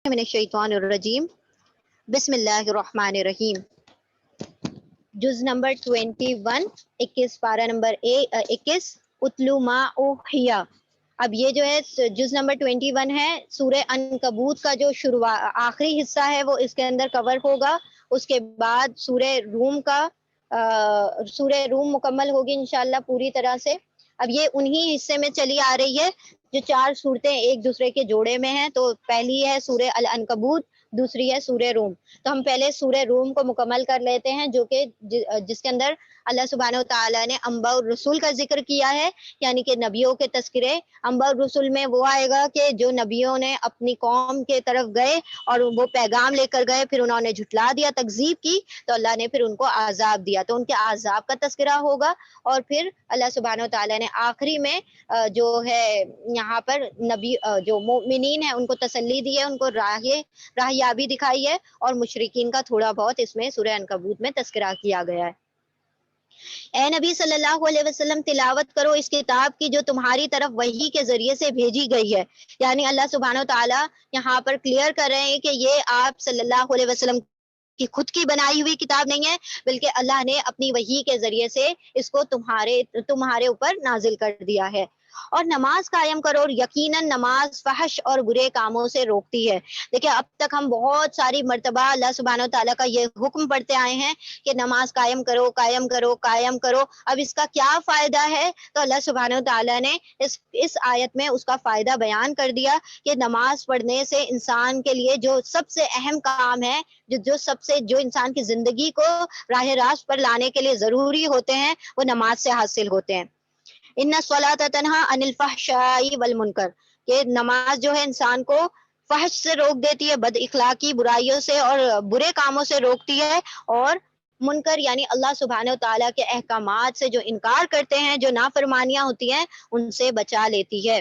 من الشیطان الرجیم بسم اللہ الرحمن الرحیم جز نمبر 21 21 پارہ نمبر 21 اتلو ما اوحیا. اب یہ جو ہے جز نمبر 21 ہے. سورہ عنکبوت کا جو آخری حصہ ہے وہ اس کے اندر کور ہوگا. اس کے بعد سورہ روم مکمل ہوگی انشاءاللہ پوری طرح سے. اب یہ انہی حصے میں چلی آ رہی ہے جو چار صورتیں ایک دوسرے کے جوڑے میں ہیں. تو پہلی ہے سورہ العنکبوت، دوسری ہے سورہ روم. تو ہم پہلے سورہ روم کو مکمل کر لیتے ہیں جو کہ جس کے اندر اللہ سبحانہ و تعالیٰ نے انبیاء اور رسول کا ذکر کیا ہے، یعنی کہ نبیوں کے تذکرے. انبیاء اور رسول میں وہ آئے گا کہ جو نبیوں نے اپنی قوم کے طرف گئے اور وہ پیغام لے کر گئے، پھر انہوں نے جھٹلا دیا، تکذیب کی، تو اللہ نے پھر ان کو عذاب دیا، تو ان کے عذاب کا تذکرہ ہوگا. اور پھر اللہ سبحانہ و تعالیٰ نے آخری میں جو ہے یہاں پر نبی جو مومنین ہیں ان کو تسلی دی ہے، ان کو راہیابی دکھائی ہے، اور مشرکین کا تھوڑا بہت اس میں سورہ عنکبوت میں تذکرہ کیا گیا ہے. اے نبی صلی اللہ علیہ وسلم تلاوت کرو اس کتاب کی جو تمہاری طرف وحی کے ذریعے سے بھیجی گئی ہے. یعنی اللہ سبحانہ و تعالیٰ یہاں پر کلیئر کر رہے ہیں کہ یہ آپ صلی اللہ علیہ وسلم کی خود کی بنائی ہوئی کتاب نہیں ہے، بلکہ اللہ نے اپنی وحی کے ذریعے سے اس کو تمہارے اوپر نازل کر دیا ہے. اور نماز قائم کرو، اور یقیناً نماز فحش اور برے کاموں سے روکتی ہے. دیکھیں اب تک ہم بہت ساری مرتبہ اللہ سبحانہ و تعالیٰ کا یہ حکم پڑھتے آئے ہیں کہ نماز قائم کرو قائم کرو قائم کرو. اب اس کا کیا فائدہ ہے؟ تو اللہ سبحانہ و تعالیٰ نے اس آیت میں اس کا فائدہ بیان کر دیا کہ نماز پڑھنے سے انسان کے لیے جو سب سے اہم کام ہے، جو انسان کی زندگی کو راہ راست پر لانے کے لیے ضروری ہوتے ہیں، وہ نماز سے حاصل ہوتے ہیں. ان الصلاۃ تنہی عن الفحشاء والمنکر، کہ نماز جو ہے انسان کو فحش سے روک دیتی ہے، بد اخلاقی برائیوں سے اور برے کاموں سے روکتی ہے، اور منکر یعنی اللہ سبحانہ و تعالیٰ کے احکامات سے جو انکار کرتے ہیں، جو نافرمانیاں ہوتی ہیں، ان سے بچا لیتی ہے.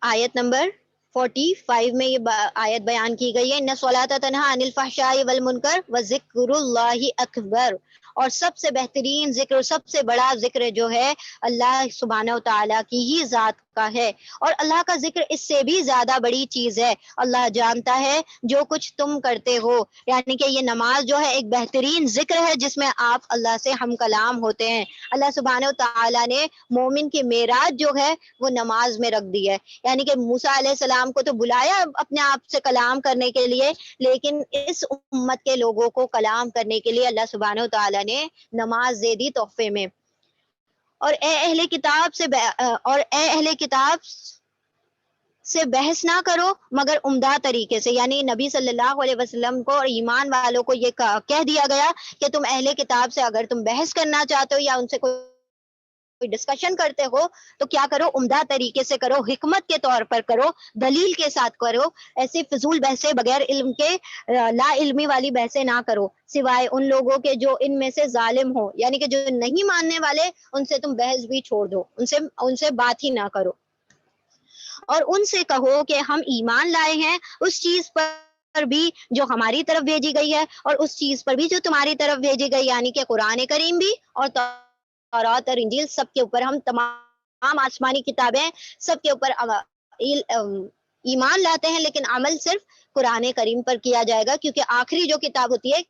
آیت نمبر 45 میں یہ آیت بیان کی گئی ہے. ان الصلاۃ تنہی عن الفحشاء والمنکر وذکر اللہ اکبر، اور سب سے بہترین ذکر اور سب سے بڑا ذکر جو ہے اللہ سبحانہ و تعالیٰ کی ہی ذات کا ہے. اور اللہ کا ذکر اس سے بھی زیادہ بڑی چیز ہے. اللہ جانتا ہے جو کچھ تم کرتے ہو، یعنی کہ یہ نماز جو ہے ایک بہترین ذکر ہے جس میں آپ اللہ سے ہم کلام ہوتے ہیں. اللہ سبحانہ و تعالیٰ نے مومن کی معراج جو ہے وہ نماز میں رکھ دی ہے. یعنی کہ موسیٰ علیہ السلام کو تو بلایا اپنے آپ سے کلام کرنے کے لیے، لیکن اس امت کے لوگوں کو کلام کرنے کے لیے اللہ سبحانہ و تعالیٰ نے نماز دے دی تحفے میں. اور اے اہل کتاب سے بحث نہ کرو مگر عمدہ طریقے سے. یعنی نبی صلی اللہ علیہ وسلم کو اور ایمان والوں کو یہ کہہ دیا گیا کہ تم اہل کتاب سے اگر تم بحث کرنا چاہتے ہو یا ان سے کوئی ڈسکشن کرتے ہو تو کیا کرو، عمدہ طریقے سے کرو، حکمت کے طور پر کرو، دلیل کے ساتھ کرو. ایسی فضول بحثیں بغیر علم کے لا علمی والی بحثیں نہ کرو، سوائے ان لوگوں کے جو ان میں سے ظالم ہو. یعنی کہ جو نہیں ماننے والے ان سے تم بحث بھی چھوڑ دو، ان سے بات ہی نہ کرو. اور ان سے کہو کہ ہم ایمان لائے ہیں اس چیز پر بھی جو ہماری طرف بھیجی گئی ہے، اور اس چیز پر بھی جو تمہاری طرف بھیجی گئی، یعنی کہ قرآن کریم بھی اور تورات اور انجیل، سب کے اوپر ہم تمام آسمانی کتابیں سب کے اوپر ایمان لاتے ہیں، لیکن عمل صرف قرآن کریم پر کیا جائے گا، کیونکہ آخری جو کتاب ہوتی ہے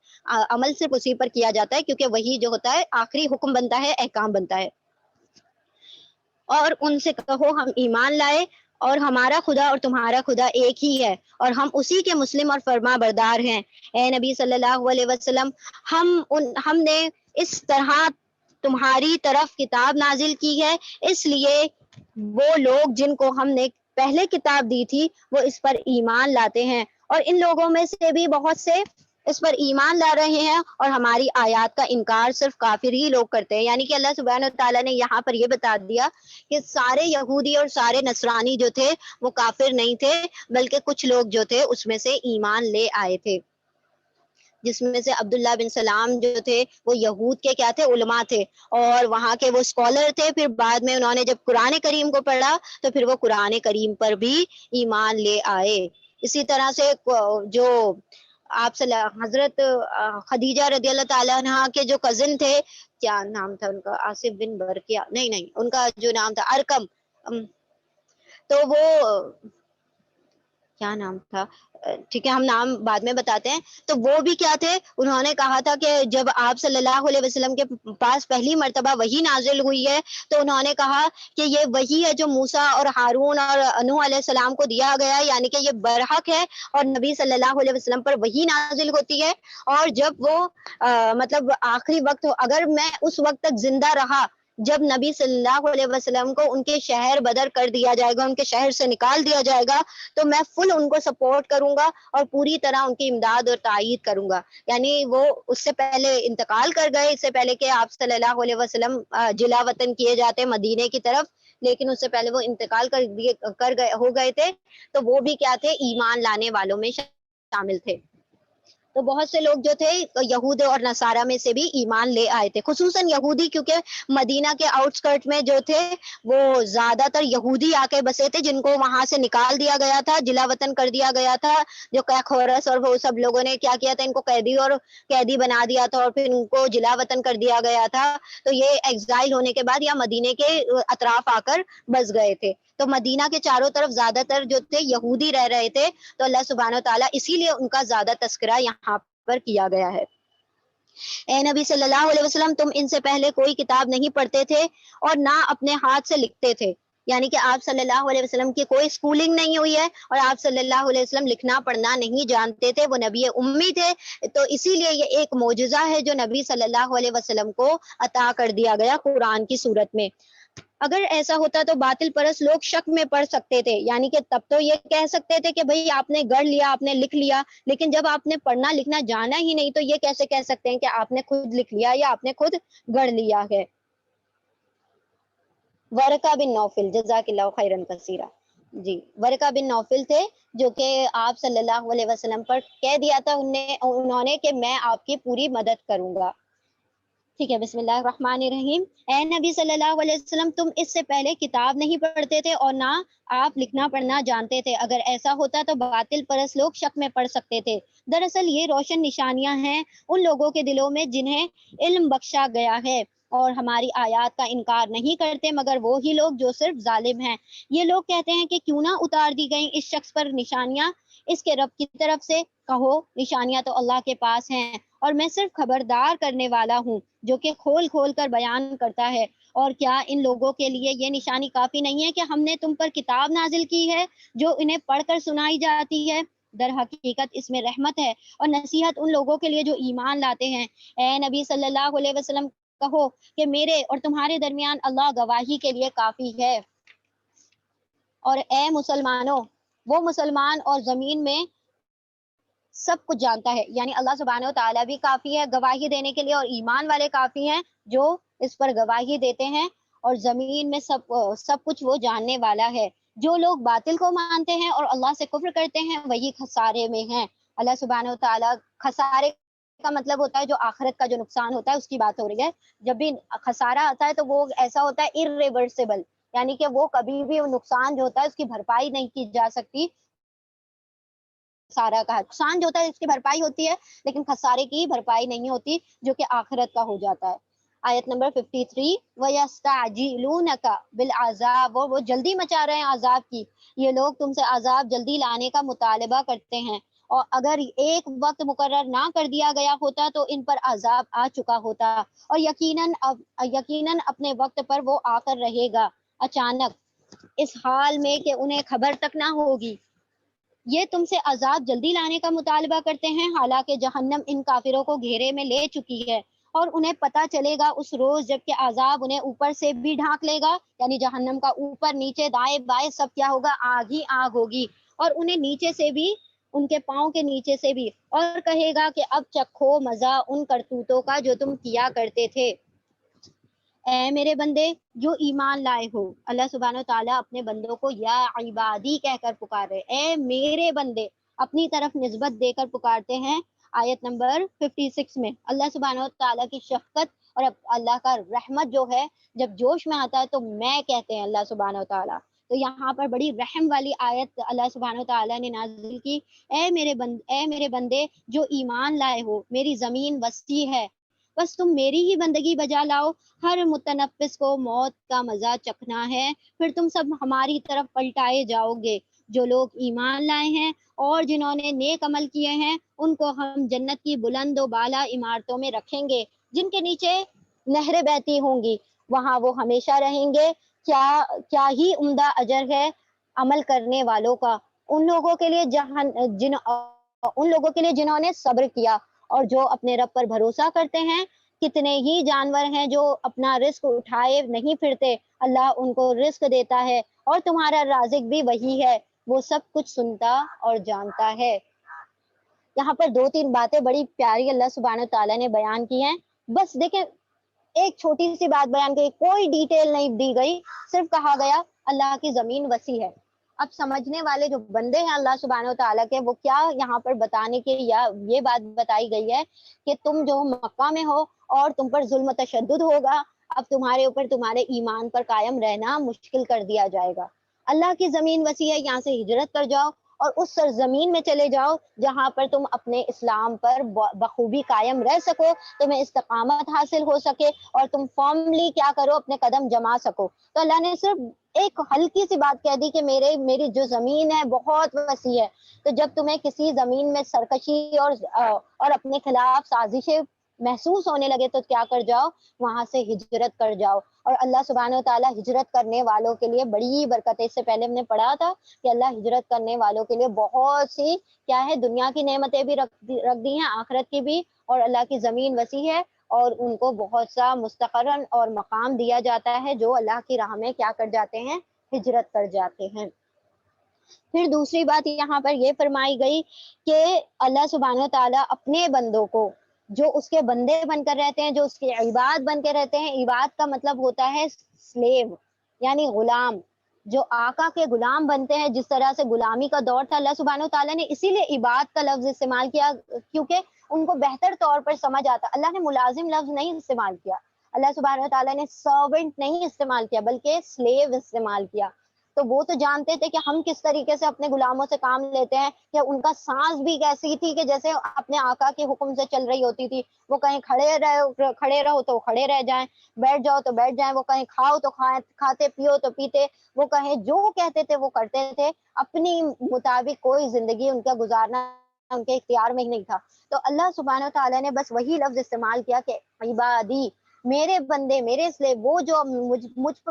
عمل صرف اسی پر کیا جاتا ہے، کیونکہ وہی جو ہوتا ہے آخری حکم بنتا ہے، احکام بنتا ہے. اور ان سے کہو ہم ایمان لائے اور ہمارا خدا اور تمہارا خدا ایک ہی ہے، اور ہم اسی کے مسلم اور فرما بردار ہیں. اے نبی صلی اللہ علیہ وسلم، ہم نے اس طرح تمہاری طرف کتاب نازل کی ہے، اس لیے وہ لوگ جن کو ہم نے پہلے کتاب دی تھی وہ اس پر ایمان لاتے ہیں، اور ان لوگوں میں سے بھی بہت سے اس پر ایمان لا رہے ہیں، اور ہماری آیات کا انکار صرف کافر ہی لوگ کرتے ہیں. یعنی کہ اللہ سبحانہ و تعالیٰ نے یہاں پر یہ بتا دیا کہ سارے یہودی اور سارے نصرانی جو تھے وہ کافر نہیں تھے، بلکہ کچھ لوگ جو تھے اس میں سے ایمان لے آئے تھے، جس میں سے عبداللہ بن سلام جو تھے وہ یہود کے کیا تھے، علماء تھے، اور وہاں کے وہ اسکالر تھے. پھر بعد میں انہوں نے جب قرآن کریم کو پڑھا تو پھر وہ قرآن کریم پر بھی ایمان لے آئے. اسی طرح سے جو آپ حضرت خدیجہ رضی اللہ تعالیٰ عنہ کے جو کزن تھے، کیا نام تھا ان کا، آصف بن برقیہ، نہیں ان کا جو نام تھا ارکم، تو وہ کیا نام تھا، ٹھیک ہے ہم نام بعد میں بتاتے ہیں. تو وہ بھی کیا تھے، انہوں نے کہا تھا کہ جب آپ صلی اللہ علیہ وسلم کے پاس پہلی مرتبہ وحی نازل ہوئی ہے تو انہوں نے کہا کہ یہ وہی ہے جو موسیٰ اور ہارون اور نوح علیہ السلام کو دیا گیا ہے، یعنی کہ یہ برحق ہے اور نبی صلی اللہ علیہ وسلم پر وہی نازل ہوتی ہے. اور جب وہ مطلب آخری وقت ہو، اگر میں اس وقت تک زندہ رہا جب نبی صلی اللہ علیہ وسلم کو ان کے شہر بدر کر دیا جائے گا، ان کے شہر سے نکال دیا جائے گا، تو میں فل ان کو سپورٹ کروں گا اور پوری طرح ان کی امداد اور تائید کروں گا. یعنی وہ اس سے پہلے انتقال کر گئے، اس سے پہلے کہ آپ صلی اللہ علیہ وسلم جلا وطن کیے جاتے مدینے کی طرف، لیکن اس سے پہلے وہ انتقال کر گئے ہو گئے تھے. تو وہ بھی کیا تھے، ایمان لانے والوں میں شامل تھے. تو بہت سے لوگ جو تھے یہود اور نصارہ میں سے بھی ایمان لے آئے تھے، خصوصاً یہودی، کیونکہ مدینہ کے آؤٹ اسکرٹ میں جو تھے وہ زیادہ تر یہودی آ کے بسے تھے، جن کو وہاں سے نکال دیا گیا تھا، جلا وطن کر دیا گیا تھا. جو خورس اور وہ سب لوگوں نے کیا کیا تھا، ان کو قیدی بنا دیا تھا اور پھر ان کو جلا وطن کر دیا گیا تھا. تو یہ ایگزائل ہونے کے بعد یا مدینے کے اطراف آ کر بس گئے تھے. تو مدینہ کے چاروں طرف زیادہ تر جو تھے یہودی رہ رہے تھے. تو اللہ سبحانہ و تعالیٰ اسی لیے ان کا زیادہ تذکرہ یہاں پر کیا گیا ہے. اے نبی صلی اللہ علیہ وسلم، تم ان سے پہلے کوئی کتاب نہیں پڑھتے تھے اور نہ اپنے ہاتھ سے لکھتے تھے. یعنی کہ آپ صلی اللہ علیہ وسلم کی کوئی سکولنگ نہیں ہوئی ہے اور آپ صلی اللہ علیہ وسلم لکھنا پڑھنا نہیں جانتے تھے، وہ نبی امی تھے. تو اسی لیے یہ ایک معجزہ ہے جو نبی صلی اللہ علیہ وسلم کو عطا کر دیا گیا قرآن کی صورت میں. اگر ایسا ہوتا تو باطل پرست لوگ شک میں پڑ سکتے تھے، یعنی کہ تب تو یہ کہہ سکتے تھے کہ بھئی آپ نے گڑھ لیا، آپ نے لکھ لیا، لیکن جب آپ نے پڑھنا لکھنا جانا ہی نہیں تو یہ کیسے کہہ سکتے ہیں کہ آپ نے خود لکھ لیا یا آپ نے خود گڑھ لیا ہے. ورقہ بن نوفل، جزاک اللہ خیرن کثیرہ. جی، ورقہ بن نوفل تھے جو کہ آپ صلی اللہ علیہ وسلم پر کہہ دیا تھا انہوں نے کہ میں آپ کی پوری مدد کروں گا. ٹھیک ہے، بسم اللہ الرحمن الرحیم. اے نبی صلی اللہ علیہ وسلم، تم اس سے پہلے کتاب نہیں پڑھتے تھے اور نہ آپ لکھنا پڑھنا جانتے تھے. اگر ایسا ہوتا تو باطل پرست لوگ شک میں پڑ سکتے تھے. دراصل یہ روشن نشانیاں ہیں ان لوگوں کے دلوں میں جنہیں علم بخشا گیا ہے اور ہماری آیات کا انکار نہیں کرتے مگر وہی لوگ جو صرف ظالم ہیں. یہ لوگ کہتے ہیں کہ کیوں نہ اتار دی گئیں اس شخص پر نشانیاں اس کے رب کی طرف سے. کہو نشانیاں تو اللہ کے پاس ہیں اور میں صرف خبردار کرنے والا ہوں جو کہ کھول کھول کر بیان کرتا ہے. اور کیا ان لوگوں کے لیے یہ نشانی کافی نہیں ہے کہ ہم نے تم پر کتاب نازل کی ہے جو انہیں پڑھ کر سنائی جاتی ہے؟ در حقیقت اس میں رحمت ہے اور نصیحت ان لوگوں کے لیے جو ایمان لاتے ہیں. اے نبی صلی اللہ علیہ وسلم، کہو کہ میرے اور تمہارے درمیان اللہ گواہی کے لیے کافی ہے. اور اے مسلمانوں، وہ مسلمان اور زمین میں سب کچھ جانتا ہے، یعنی اللہ سبحانہ و تعالیٰ بھی کافی ہے گواہی دینے کے لیے اور ایمان والے کافی ہیں جو اس پر گواہی دیتے ہیں. اور زمین میں سب کچھ وہ جاننے والا ہے. جو لوگ باطل کو مانتے ہیں اور اللہ سے کفر کرتے ہیں وہی خسارے میں ہیں. اللہ سبحانہ و تعالیٰ، خسارے کا مطلب ہوتا ہے جو آخرت کا جو نقصان ہوتا ہے اس کی بات ہو رہی ہے. جب بھی خسارہ آتا ہے تو وہ ایسا ہوتا ہے irreversible، یعنی کہ وہ کبھی بھی نقصان جو ہوتا ہے اس کی بھرپائی نہیں کی جا سکتی. خسارہ کا نقصان جو ہوتا ہے اس کی بھرپائی ہوتی ہے لیکن خسارے کی بھرپائی نہیں ہوتی جو کہ آخرت کا ہو جاتا ہے. آیت نمبر 53، وَيَسْتَعْجِلُونَكَ بِالْعَذَابِ، وہ جلدی مچا رہے ہیں عذاب کی. یہ لوگ تم سے عذاب جلدی لانے کا مطالبہ کرتے ہیں اور اگر ایک وقت مقرر نہ کر دیا گیا ہوتا تو ان پر عذاب آ چکا ہوتا اور یقیناً اپنے وقت پر وہ آ کر رہے گا اچانک، اس حال میں کہ انہیں خبر تک نہ ہوگی. یہ تم سے عذاب جلدی لانے کا مطالبہ کرتے ہیں حالانکہ جہنم ان کافروں کو گھیرے میں لے چکی ہے اور انہیں پتہ چلے گا اس روز جب کہ عذاب انہیں اوپر سے بھی ڈھانک لے گا. یعنی جہنم کا اوپر نیچے دائیں بائیں سب کیا ہوگا، آگ ہی آگ ہوگی اور انہیں نیچے سے بھی، ان کے پاؤں کے نیچے سے بھی، اور کہے گا کہ اب چکھو مزہ ان کرتوتوں کا جو تم کیا کرتے تھے. اے میرے بندے جو ایمان لائے ہو، اللہ سبحانہ و تعالیٰ اپنے بندوں کو یا عبادی کہہ کر پکارے. اے میرے بندے اپنی طرف نسبت دے کر پکارتے ہیں. آیت نمبر 56 میں اللہ سبحانہ و تعالیٰ کی شفقت اور اللہ کا رحمت جو ہے جب جوش میں آتا ہے تو میں کہتے ہیں اللہ سبحانہ و تعالیٰ. تو یہاں پر بڑی رحم والی آیت اللہ سبحانہ و تعالیٰ نے نازل کی. اے میرے بندے جو ایمان لائے ہو، میری زمین وسیع ہے، بس تم میری ہی بندگی بجا لاؤ. ہر متنفس کو موت کا مزہ چکھنا ہے، پھر تم سب ہماری طرف پلٹائے جاؤ گے. جو لوگ ایمان لائے ہیں اور جنہوں نے نیک عمل کیے ہیں ان کو ہم جنت کی بلند و بالا عمارتوں میں رکھیں گے جن کے نیچے نہریں بہتی ہوں گی، وہاں وہ ہمیشہ رہیں گے۔ کیا ہی عمدہ اجر ہے عمل کرنے والوں کا، ان لوگوں کے لیے جنہوں نے صبر کیا اور جو اپنے رب پر بھروسہ کرتے ہیں۔ کتنے ہی جانور ہیں جو اپنا رزق اٹھائے نہیں پھرتے، اللہ ان کو رزق دیتا ہے اور تمہارا رازق بھی وہی ہے، وہ سب کچھ سنتا اور جانتا ہے۔ یہاں پر دو تین باتیں بڑی پیاری اللہ سبحانہ تعالیٰ نے بیان کی ہیں۔ بس دیکھیں، ایک چھوٹی سی بات بیان کی، کوئی ڈیٹیل نہیں دی گئی، صرف کہا گیا اللہ کی زمین وسیع ہے۔ اب سمجھنے والے جو بندے ہیں اللہ سبحانہ تعالیٰ کے، وہ کیا یہاں پر بتانے کے یا یہ بات بتائی گئی ہے کہ تم جو مکہ میں ہو اور تم پر ظلم و تشدد ہوگا، اب تمہارے اوپر تمہارے ایمان پر قائم رہنا مشکل کر دیا جائے گا۔ اللہ کی زمین وسیع ہے، یہاں سے ہجرت کر جاؤ اور اس سرزمین میں چلے جاؤ جہاں پر تم اپنے اسلام پر بخوبی قائم رہ سکو، تمہیں استقامت حاصل ہو سکے اور تم فارملی کیا کرو، اپنے قدم جما سکو۔ تو اللہ نے صرف ایک ہلکی سی بات کہہ دی کہ میری جو زمین ہے بہت وسیع ہے۔ تو جب تمہیں کسی زمین میں سرکشی اور اپنے خلاف سازشیں محسوس ہونے لگے تو کیا کر جاؤ، وہاں سے ہجرت کر جاؤ۔ اور اللہ سبحانہ و تعالیٰ ہجرت کرنے والوں کے لیے بڑی برکت ہے۔ اس سے پہلے ہم نے پڑھا تھا کہ اللہ ہجرت کرنے والوں کے لیے بہت سی کیا ہے، دنیا کی نعمتیں بھی رکھ دی ہیں، آخرت کی بھی، اور اللہ کی زمین وسیع ہے اور ان کو بہت سا مستقرن اور مقام دیا جاتا ہے جو اللہ کی راہ میں کیا کر جاتے ہیں، ہجرت کر جاتے ہیں۔ پھر دوسری بات یہاں پر یہ فرمائی گئی کہ اللہ سبحانہ تعالیٰ اپنے بندوں کو، جو اس کے بندے بن کر رہتے ہیں، جو اس کے عباد بن کے رہتے ہیں، عباد کا مطلب ہوتا ہے سلیو یعنی غلام، جو آقا کے غلام بنتے ہیں، جس طرح سے غلامی کا دور تھا، اللہ سبحانہ تعالیٰ نے اسی لیے عباد کا لفظ استعمال کیا کیونکہ ان کو بہتر طور پر سمجھ آتا۔ اللہ نے ملازم لفظ نہیں استعمال کیا، اللہ سبحانہ تعالیٰ نے سرونٹ نہیں استعمال کیا بلکہ سلیو استعمال کیا۔ تو وہ تو جانتے تھے کہ ہم کس طریقے سے اپنے غلاموں سے کام لیتے ہیں، کہ ان کا سانس بھی کیسی تھی کہ جیسے اپنے آقا کے حکم سے چل رہی ہوتی تھی۔ وہ کہیں کھڑے رہو تو کھڑے رہ جائیں، بیٹھ جاؤ تو بیٹھ جائیں، وہ کہیں کھاؤ تو کھاتے، پیو تو پیتے، وہ کہیں جو کہتے تھے وہ کرتے تھے، اپنی مطابق کوئی زندگی ان کا گزارنا ان کے اختیار میں ہی نہیں تھا۔ تو اللہ سبحانہ تعالیٰ نے بس وہی لفظ استعمال کیا کہ عبادی، میرے بندے، میرے اسلے، وہ جو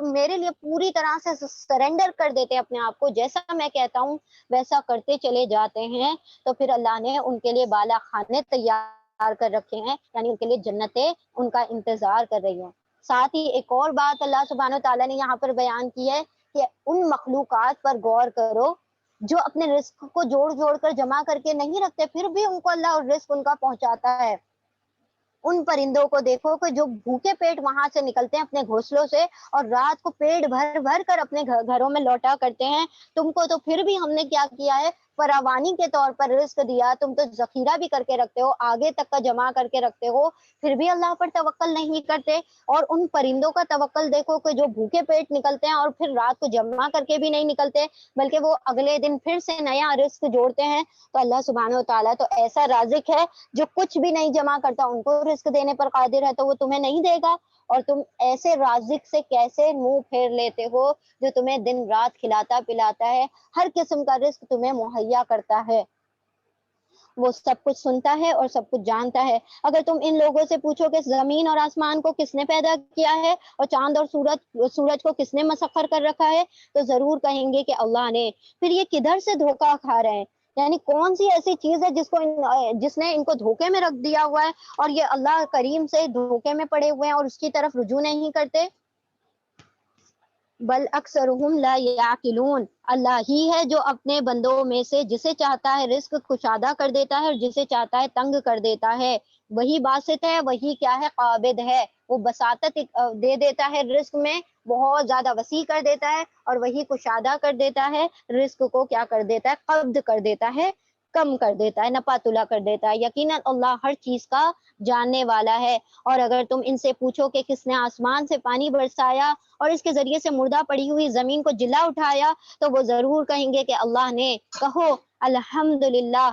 میرے لیے پوری طرح سے سرنڈر کر دیتے ہیں اپنے آپ کو، جیسا میں کہتا ہوں ویسا کرتے چلے جاتے ہیں، تو پھر اللہ نے ان کے لیے بالا خانے تیار کر رکھے ہیں، یعنی ان کے لیے جنتیں ان کا انتظار کر رہی ہیں۔ ساتھ ہی ایک اور بات اللہ سبحانہ تعالیٰ نے یہاں پر بیان کی ہے کہ ان مخلوقات پر غور کرو جو اپنے رزق کو جوڑ جوڑ کر جمع کر کے نہیں رکھتے، پھر بھی ان کو اللہ رزق ان کا پہنچاتا ہے۔ ان پرندوں کو دیکھو کہ جو بھوکے پیٹ وہاں سے نکلتے ہیں اپنے گھونسلوں سے اور رات کو پیٹ بھر بھر کر اپنے گھروں میں لوٹا کرتے ہیں، تم کو تو پھر بھی ہم نے کیا کیا ہے، فراوانی کے طور پر رزق دیا، تم تو ذخیرہ بھی کر کے رکھتے ہو، آگے تک کا جمع کر کے رکھتے ہو، پھر بھی اللہ پر توکل نہیں کرتے۔ اور ان پرندوں کا توکل دیکھو کہ جو بھوکے پیٹ نکلتے ہیں اور پھر رات کو جمع کر کے بھی نہیں نکلتے، بلکہ وہ اگلے دن پھر سے نیا رزق جوڑتے ہیں۔ تو اللہ سبحانہ و تعالیٰ تو ایسا رازق ہے جو کچھ بھی نہیں جمع کرتا، ان کو رزق دینے پر قادر ہے، تو وہ تمہیں نہیں دے گا؟ اور تم ایسے رازق سے کیسے منہ پھیر لیتے ہو جو تمہیں دن رات کھلاتا پلاتا ہے، ہر قسم کا رزق تمہیں مہیا کرتا ہے، وہ سب کچھ سنتا ہے اور سب کچھ جانتا ہے۔ اگر تم ان لوگوں سے پوچھو کہ زمین اور آسمان کو کس نے پیدا کیا ہے اور چاند اور سورج کو کس نے مسخر کر رکھا ہے، تو ضرور کہیں گے کہ اللہ نے۔ پھر یہ کدھر سے دھوکہ کھا رہے ہیں، یعنی کون سی ایسی چیز ہے جس نے ان کو دھوکے میں رکھ دیا ہوا ہے اور یہ اللہ کریم سے دھوکے میں پڑے ہوئے ہیں اور اس کی طرف رجوع نہیں کرتے۔ بل اکثرهم لا یعقلون، اللہ ہی ہے جو اپنے بندوں میں سے جسے چاہتا ہے رزق کشادہ کر دیتا ہے اور جسے چاہتا ہے تنگ کر دیتا ہے۔ وہی باسط ہے، وہی کیا ہے، قابض ہے، وہ بساطت دے دیتا ہے رزق میں، بہت زیادہ وسیع کر دیتا ہے، اور وہی کشادہ کر دیتا ہے، رزق کو کیا کر دیتا ہے، قبض کر دیتا ہے، کم کر دیتا ہے، نپاتلا کر دیتا ہے۔ یقیناً اللہ ہر چیز کا جاننے والا ہے۔ اور اگر تم ان سے پوچھو کہ کس نے آسمان سے پانی برسایا اور اس کے ذریعے سے مردہ پڑی ہوئی زمین کو جلا اٹھایا، تو وہ ضرور کہیں گے کہ اللہ نے۔ کہو الحمدللہ،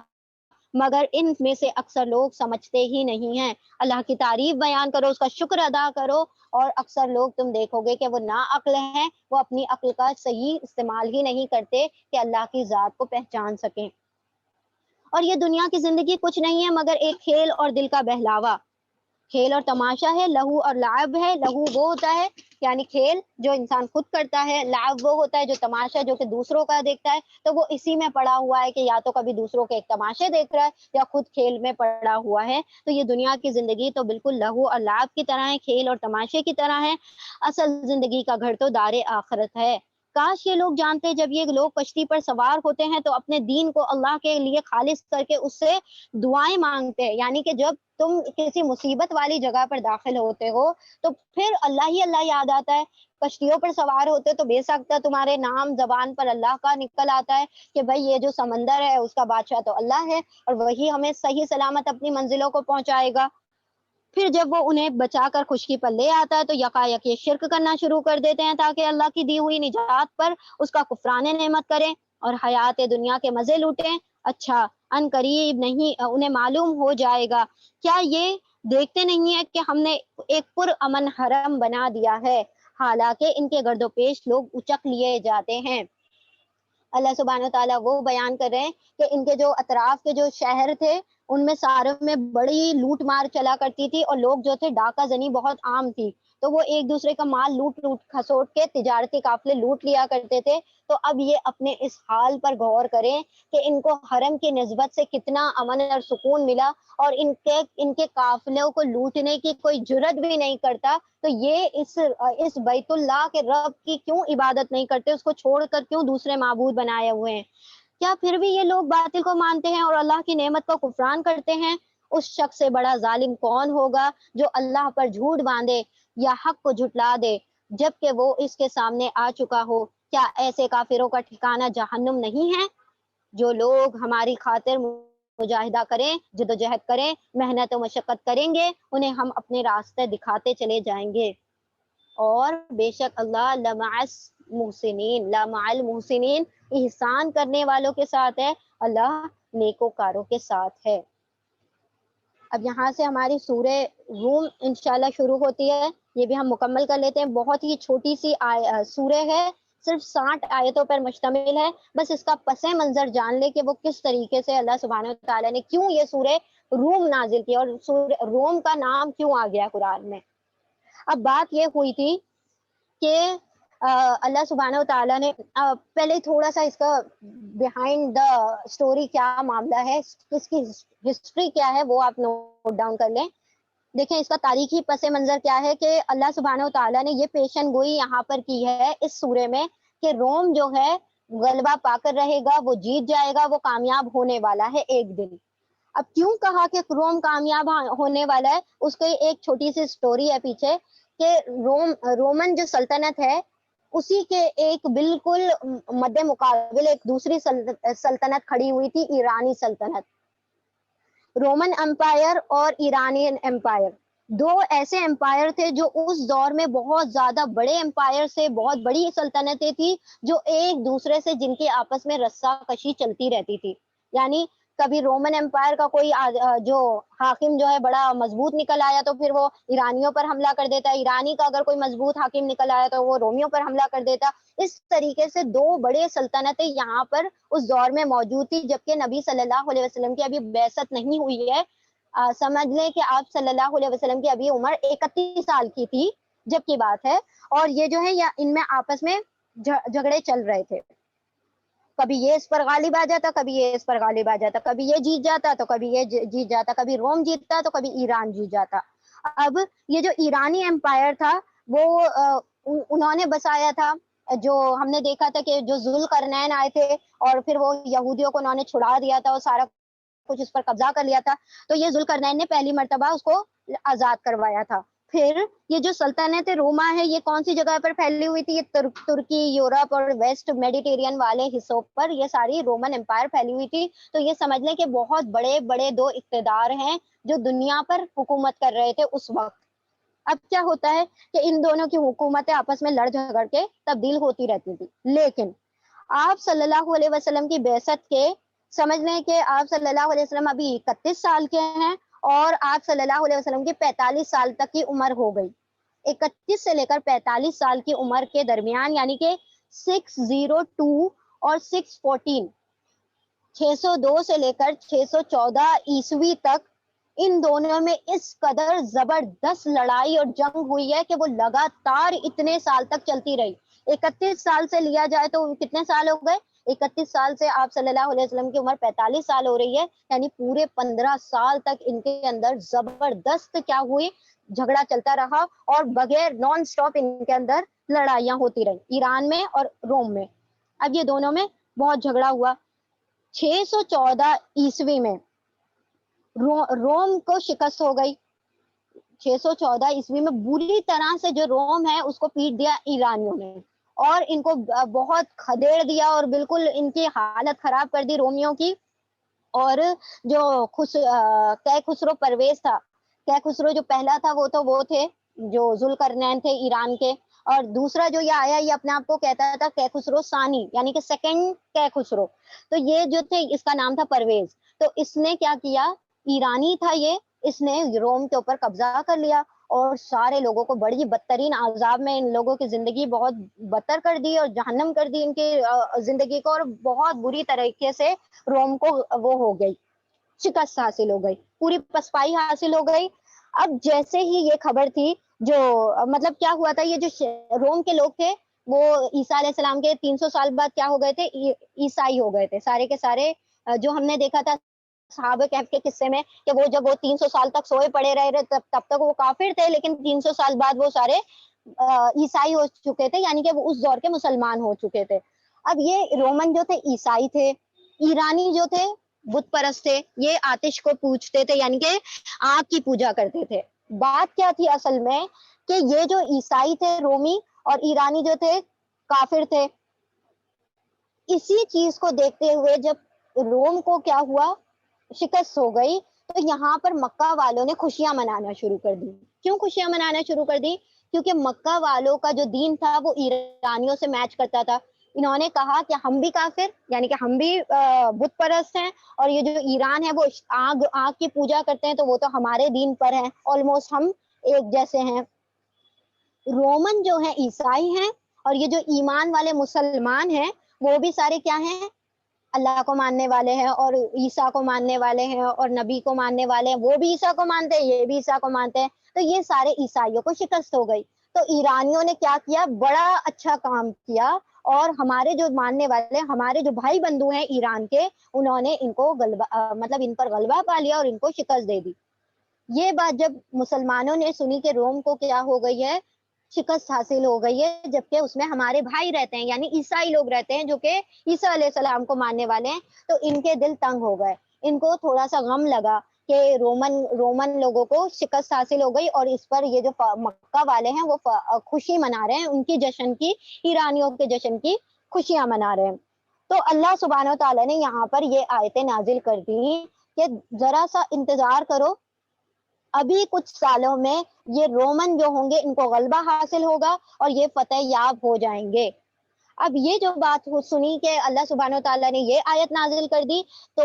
مگر ان میں سے اکثر لوگ سمجھتے ہی نہیں ہیں۔ اللہ کی تعریف بیان کرو، اس کا شکر ادا کرو، اور اکثر لوگ تم دیکھو گے کہ وہ نا عقل ہیں، وہ اپنی عقل کا صحیح استعمال ہی نہیں کرتے کہ اللہ کی ذات کو پہچان سکیں۔ اور یہ دنیا کی زندگی کچھ نہیں ہے مگر ایک کھیل اور دل کا بہلاوا، کھیل اور تماشا ہے، لہو اور لعب ہے۔ لہو وہ ہوتا ہے یعنی کھیل جو انسان خود کرتا ہے، لعب وہ ہوتا ہے جو تماشا جو کہ دوسروں کا دیکھتا ہے، تو وہ اسی میں پڑا ہوا ہے کہ یا تو کبھی دوسروں کے ایک تماشے دیکھ رہا ہے یا خود کھیل میں پڑا ہوا ہے۔ تو یہ دنیا کی زندگی تو بالکل لہو اور لعب کی طرح ہے، کھیل اور تماشے کی طرح ہے۔ اصل زندگی کا گھر تو دار آخرت ہے۔ کاش یہ لوگ جانتے، جب یہ لوگ کشتی پر سوار ہوتے ہیں تو اپنے دین کو اللہ کے لیے خالص کر کے اس سے دعائیں مانگتے ہیں، یعنی کہ جب تم کسی مصیبت والی جگہ پر داخل ہوتے ہو تو پھر اللہ ہی اللہ یاد آتا ہے۔ کشتیوں پر سوار ہوتے تو بے شک تمہارے نام زبان پر اللہ کا نکل آتا ہے کہ بھائی یہ جو سمندر ہے اس کا بادشاہ تو اللہ ہے اور وہی ہمیں صحیح سلامت اپنی منزلوں کو پہنچائے گا۔ پھر جب وہ انہیں بچا کر خشکی پر لے آتا ہے تو یکایک یہ شرک کرنا شروع کر دیتے ہیں تاکہ اللہ کی دی ہوئی نجات پر اس کا کفران نعمت کریں اور حیات دنیا کے مزے لوٹیں۔ اچھا ان قریب نہیں انہیں معلوم ہو جائے گا، کیا یہ دیکھتے نہیں ہے کہ ہم نے ایک پر امن حرم بنا دیا ہے، حالانکہ ان کے گرد و پیش لوگ اچک لیے جاتے ہیں۔ اللہ سبحانہ و تعالیٰ وہ بیان کر رہے ہیں کہ ان کے جو اطراف کے جو شہر تھے ان میں ساروں میں بڑی لوٹ مار چلا کرتی تھی اور لوگ جو تھے ڈاکہ زنی بہت عام تھی، تو وہ ایک دوسرے کا مال لوٹ لوٹ کھسوٹ کے تجارتی قافلے لوٹ لیا کرتے تھے۔ تو اب یہ اپنے اس حال پر غور کریں کہ ان کو حرم کی نسبت سے کتنا امن اور سکون ملا اور ان کے قافلوں کو لوٹنے کی کوئی جرت بھی نہیں کرتا، تو یہ اس بیت اللہ کے رب کی کیوں عبادت نہیں کرتے، اس کو چھوڑ کر کیوں دوسرے معبود بنائے ہوئے ہیں؟ کیا پھر بھی یہ لوگ باطل کو مانتے ہیں اور اللہ کی نعمت کا کفران کرتے ہیں؟ اس شخص سے بڑا ظالم کون ہوگا جو اللہ پر جھوٹ باندھے یا حق کو جھٹلا دے جبکہ وہ اس کے سامنے آ چکا ہو؟ کیا ایسے کافروں کا ٹھکانہ جہنم نہیں ہے؟ جو لوگ ہماری خاطر مجاہدہ کریں، جدوجہد کریں، محنت و مشقت کریں گے، انہیں ہم اپنے راستے دکھاتے چلے جائیں گے، اور بے شک اللہ لمع المحسنین، لمع المحسنین، احسان کرنے والوں کے ساتھ ہے، اللہ نیکوکاروں کے ساتھ ہے۔ اب یہاں سے ہماری سورہ روم انشاءاللہ شروع ہوتی ہے، یہ بھی ہم مکمل کر لیتے ہیں۔ بہت ہی چھوٹی سی سورہ ہے، صرف 60 آیتوں پر مشتمل ہے۔ بس اس کا پس منظر جان لے کہ وہ کس طریقے سے اللہ سبحانہ وتعالیٰ نے کیوں یہ سورہ روم نازل کی اور سورہ روم کا نام کیوں آ گیا قرآن میں۔ اب بات یہ ہوئی تھی کہ اللہ سبحانہ وتعالیٰ نے پہلے تھوڑا سا اس کا بیہائنڈ دا اسٹوری کیا معاملہ ہے، اس کی ہسٹری کیا ہے وہ آپ نوٹ ڈاؤن کر لیں۔ دیکھیں اس کا تاریخی پس منظر کیا ہے کہ اللہ سبحانہ وتعالیٰ نے یہ پیشن گوئی یہاں پر کی ہے اس سورے میں کہ روم جو ہے غلبہ پا کر رہے گا، وہ جیت جائے گا، وہ کامیاب ہونے والا ہے ایک دن۔ اب کیوں کہا کہ روم کامیاب ہونے والا ہے، اس کی ایک چھوٹی سی سٹوری ہے پیچھے کہ رومن جو سلطنت ہے اسی کے ایک بالکل مد مقابل ایک دوسری سلطنت کھڑی ہوئی تھی، ایرانی سلطنت۔ رومن امپائر اور ایرانین امپائر دو ایسے امپائر تھے جو اس دور میں بہت زیادہ بڑے امپائر سے، بہت بڑی سلطنتیں تھی جو ایک دوسرے سے جن کی آپس میں رسا کشی چلتی رہتی تھی۔ یعنی کبھی رومن امپائر کا کوئی جو حاکم جو ہے بڑا مضبوط نکل آیا تو پھر وہ ایرانیوں پر حملہ کر دیتا، ایرانی کا اگر کوئی مضبوط حاکم نکل آیا تو وہ رومیوں پر حملہ کر دیتا۔ اس طریقے سے دو بڑے سلطنتیں یہاں پر اس دور میں موجود تھی، جبکہ نبی صلی اللہ علیہ وسلم کی ابھی بعثت نہیں ہوئی ہے۔ سمجھ لیں کہ آپ صلی اللہ علیہ وسلم کی ابھی عمر 31 سال کی تھی جب کی بات ہے، اور یہ جو ہے یا ان میں آپس میں جھگڑے چل رہے تھے۔ کبھی یہ اس پر غالب آ جاتا، کبھی یہ اس پر غالب آ جاتا، کبھی یہ جیت جاتا تو کبھی یہ جیت جاتا، کبھی روم جیتتا تو کبھی ایران جیت جاتا۔ اب یہ جو ایرانی امپائر تھا وہ انہوں نے بسایا تھا، جو ہم نے دیکھا تھا کہ جو ذوالقرنین آئے تھے اور پھر وہ یہودیوں کو انہوں نے چھڑا دیا تھا اور سارا کچھ اس پر قبضہ کر لیا تھا، تو یہ ذوالقرنین نے پہلی مرتبہ اس کو آزاد کروایا تھا۔ پھر یہ جو سلطنت روما ہے یہ کون سی جگہ پر پھیلی ہوئی تھی؟ یہ ترکی، یورپ اور ویسٹ میڈیٹیرین والے حصوں پر یہ ساری رومن امپائر پھیلی ہوئی تھی۔ تو یہ سمجھ لیں کہ بہت بڑے بڑے دو اقتدار ہیں جو دنیا پر حکومت کر رہے تھے اس وقت۔ اب کیا ہوتا ہے کہ ان دونوں کی حکومتیں آپس میں لڑ جھگڑ کے تبدیل ہوتی رہتی تھی، لیکن آپ صلی اللہ علیہ وسلم کی بعثت کے سمجھ لیں کہ آپ صلی اللہ علیہ وسلم ابھی 31 سال کے ہیں اور آپ صلی اللہ علیہ وسلم کی 45 سال تک کی عمر ہو گئی. 31 سے لے کر 45 سال کی عمر کے درمیان، یعنی کہ 602 اور 614، 602 سے لے کر 614 عیسوی تک ان دونوں میں اس قدر زبردست لڑائی اور جنگ ہوئی ہے کہ وہ لگاتار اتنے سال تک چلتی رہی. 31 سال سے لیا جائے تو کتنے سال ہو گئے؟ 31 سال سے آپ صلی اللہ علیہ وسلم کی عمر 45 سال ہو رہی ہے، یعنی پورے 15 سال تک ان کے اندر زبردست کیا ہوئی؟ جھگڑا چلتا رہا اور بغیر نان سٹاپ ان کے اندر لڑائیاں ہوتی رہی، ایران میں اور روم میں. اب یہ دونوں میں بہت جھگڑا ہوا. 614 عیسوی میں روم کو شکست ہو گئی. 614 عیسوی میں بری طرح سے جو روم ہے اس کو پیٹ دیا ایرانیوں نے اور ان کو بہت کھدیڑ دیا اور بالکل ان کی حالت خراب کر دی رومیوں کی. اور جو کیخسرو پرویز تھا، کیخسرو جو پہلا تھا وہ تھے جو ذوالقرنین تھے ایران کے، اور دوسرا جو یہ آیا یہ اپنے آپ کو کہتا تھا کیخسرو ثانی، یعنی کہ سیکنڈ کیخسرو. تو یہ جو تھے اس کا نام تھا پرویز. تو اس نے کیا کیا؟ ایرانی تھا یہ، اس نے روم کے اوپر قبضہ کر لیا اور سارے لوگوں کو بڑی بدترین عذاب میں ان لوگوں کی زندگی بہت بدتر کر دی اور جہنم کر دی ان کی زندگی کو، اور بہت بری طریقے سے روم کو وہ ہو گئی، شکست حاصل ہو گئی، پوری پسپائی حاصل ہو گئی. اب جیسے ہی یہ خبر تھی، جو مطلب کیا ہوا تھا، یہ جو روم کے لوگ تھے وہ عیسیٰ علیہ السلام کے 300 سال بعد کیا ہو گئے تھے؟ عیسائی ہو گئے تھے سارے کے سارے. جو ہم نے دیکھا تھا صحابہ کہف کے قصے میں کہ وہ جب وہ 300 سال تک سوئے پڑے رہے تب تک وہ کافر تھے، لیکن 300 سال بعد وہ سارے عیسائی ہو چکے تھے، یعنی کہ وہ اس دور کے مسلمان ہو چکے تھے. اب یہ رومن جو تھے عیسائی تھے، ایرانی جو تھے بت پرست تھے، یہ آتش کو پوجتے تھے، یعنی کہ آگ کی پوجا کرتے تھے. بات کیا تھی اصل میں کہ یہ جو عیسائی تھے رومی اور ایرانی جو تھے کافر تھے. اسی چیز کو دیکھتے ہوئے جب روم کو کیا ہوا؟ شکست ہو گئی، تو یہاں پر مکہ والوں نے خوشیاں منانا شروع کر دی. کیوں خوشیاں منانا شروع کر دی؟ کیونکہ مکہ والوں کا جو دین تھا وہ ایرانیوں سے میچ کرتا تھا. انہوں نے کہا کہ ہم بھی کافر، یعنی کہ ہم بھی بت پرست ہیں، اور یہ جو ایران ہے وہ آگ کی پوجا کرتے ہیں، تو وہ تو ہمارے دین پر ہیں، آلموسٹ ہم ایک جیسے ہیں. رومن جو ہیں عیسائی ہیں، اور یہ جو ایمان والے مسلمان ہیں وہ بھی سارے کیا ہیں؟ اللہ کو ماننے والے ہیں اور عیسیٰ کو ماننے والے ہیں اور نبی کو ماننے والے ہیں. وہ بھی عیسیٰ کو مانتے ہیں، یہ بھی عیسیٰ کو مانتے ہیں. تو یہ سارے عیسائیوں کو شکست ہو گئی. تو ایرانیوں نے کیا کیا؟ بڑا اچھا کام کیا، اور ہمارے جو ماننے والے، ہمارے جو بھائی بندو ہیں ایران کے، انہوں نے ان کو غلبہ مطلب ان پر غلبہ پا لیا اور ان کو شکست دے دی. یہ بات جب مسلمانوں نے سنی کہ روم کو کیا ہو گئی ہے؟ شکست حاصل ہو گئی ہے، جبکہ اس میں ہمارے بھائی رہتے ہیں، یعنی عیسائی لوگ رہتے ہیں جو کہ عیسیٰ علیہ السلام کو ماننے والے ہیں، تو ان کے دل تنگ ہو گئے. ان کو تھوڑا سا غم لگا کہ رومن لوگوں کو شکست حاصل ہو گئی، اور اس پر یہ جو مکہ والے ہیں وہ خوشی منا رہے ہیں، ان کی جشن کی، ایرانیوں کے جشن کی خوشیاں منا رہے ہیں. تو اللہ سبحانہ و تعالیٰ نے یہاں پر یہ آیتیں نازل کر دی کہ ذرا سا انتظار کرو، ابھی کچھ سالوں میں یہ رومن جو ہوں گے ان کو غلبہ حاصل ہوگا اور یہ فتح یاب ہو جائیں گے. اب یہ جو بات سنی کہ اللہ سبحانہ و تعالیٰ نے یہ آیت نازل کر دی، تو